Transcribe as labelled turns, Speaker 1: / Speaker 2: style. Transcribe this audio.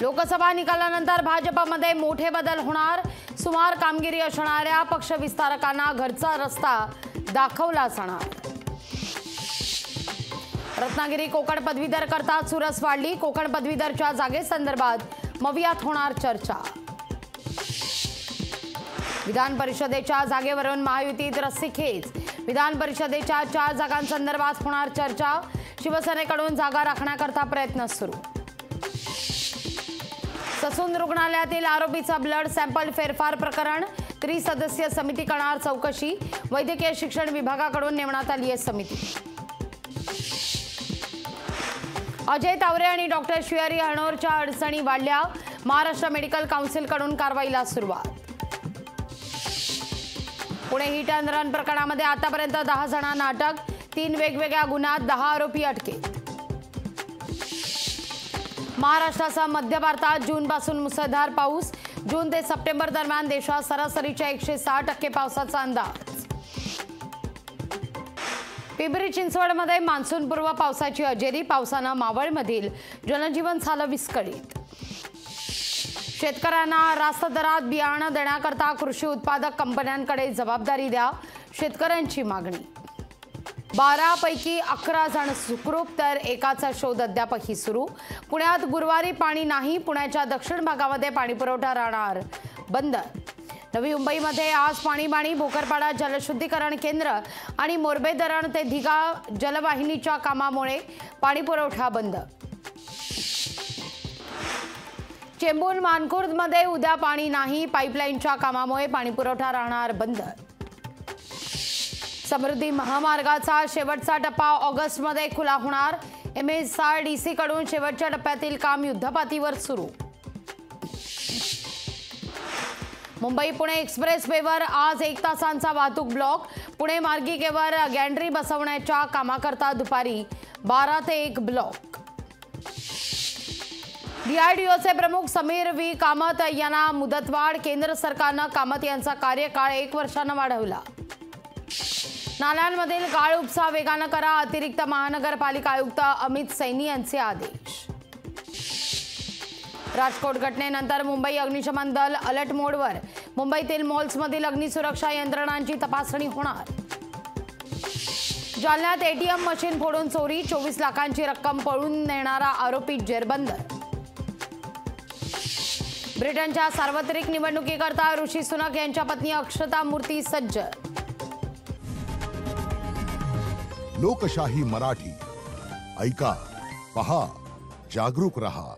Speaker 1: लोकसभा निकालानंतर भाजपमध्ये मोठे बदल होणार। सुमार कामगिरी असणाऱ्या पक्ष विस्तारकांना घरचा रस्ता दाखवला जाणार। रत्नागिरी कोकण पदवीधर करता चुरस वाढली। कोकण पदवीधरच्या जागेसंदर्भात मवियात होणार चर्चा। विधान परिषदेच्या जागेवरून महायुतीत रस्सीखेच। विधान परिषदेच्या 4 जागांसंदर्भात होणार चर्चा। शिवसेनेकडून जागा राखण्याकरता प्रयत्न सुरू। ससून रुग्णालयातील आरोपीचा ब्लड सॅम्पल फेरफार प्रकरण। त्रिसदस्यीय समिती करणार चौकशी। वैद्यकीय शिक्षण विभागाकडून नेमण्यात आली आहे समिती। अजय तावरे आणि डॉक्टर श्रीहरी हरणोरच्या अडचणी वाढल्या। महाराष्ट्र मेडिकल काउन्सिलकडून कारवाईला सुरुवात। पुणे हिट अँड रन प्रकरणामध्ये आतापर्यंत 10 जणांना अटक। 3 वेगवेगळ्या गुन्ह्यात 10 आरोपी अटकेत। महाराष्ट्रासह मध्य भारतात जूनपासून मुसळधार पाऊस। जून ते सप्टेंबर दरम्यान देशात सरासरीच्या 106% पावसाचा अंदाज। पिंपरी चिंचवडमध्ये मान्सूनपूर्व पावसाची हजेरी। पावसानं मावळमधील जनजीवन झालं विस्कळीत। शेतकऱ्यांना रास्त दरात बियाणं देण्याकरता कृषी उत्पादक कंपन्यांकडे जबाबदारी द्या। शेतकऱ्यांची मागणी। 12 पैकी 11 जण सुखरूप तर एकाचा शोध अद्यापही सुरू। पुण्यात गुरुवारी पाणी नाही। पुण्याच्या दक्षिण भागामध्ये पाणीपुरवठा राहणार बंद। नवी मुंबईमध्ये आज पाणीबाणी। भोकरपाडा जलशुद्धीकरण केंद्र आणि मोरबे धरण ते दिघा जलवाहिनीच्या कामामुळे पाणीपुरवठा बंद। चेंबूर मानखुर्दमध्ये उद्या पाणी नाही। पाईपलाईनच्या कामामुळे पाणीपुरवठा राहणार बंद। समृद्धी महामार्गाचा शेवटचा टप्पा ऑगस्टमध्ये खुला होणार। MSRDC कडून शेवटच्या टप्प्यातील काम युद्धपातळीवर सुरू। मुंबई पुणे एक्सप्रेसवेवर आज 1 तासांचा वाहतूक ब्लॉक। पुणे मार्गिकेवर गॅन्ट्री बसवण्याच्या कामाकरता दुपारी 12 ते 1 ब्लॉक। DRDOचे प्रमुख समीर V कामत यांना मुदतवाढ। केंद्र सरकारनं कामत यांचा कार्यकाळ 1 वर्षानं वाढवला। नाल्यांमधील गाळ उपसा वेगानं करा। अतिरिक्त महानगरपालिका आयुक्त अमित सैनी यांचे आदेश। राजकोट घटनेनंतर मुंबई अग्निशमन दल अलर्ट मोडवर। मुंबईतील मॉल्समधील अग्निसुरक्षा यंत्रणांची तपासणी होणार। जालन्यात ATM मशीन फोडून चोरी। 24 लाखांची रक्कम पळून नेणारा आरोपी जेरबंद। ब्रिटनच्या सार्वत्रिक निवडणुकीकरता ऋषी सुनक यांच्या पत्नी अक्षता मूर्ती सज्ज।
Speaker 2: लोकशाही मराठी ऐका, पहा, जागरूक रहा।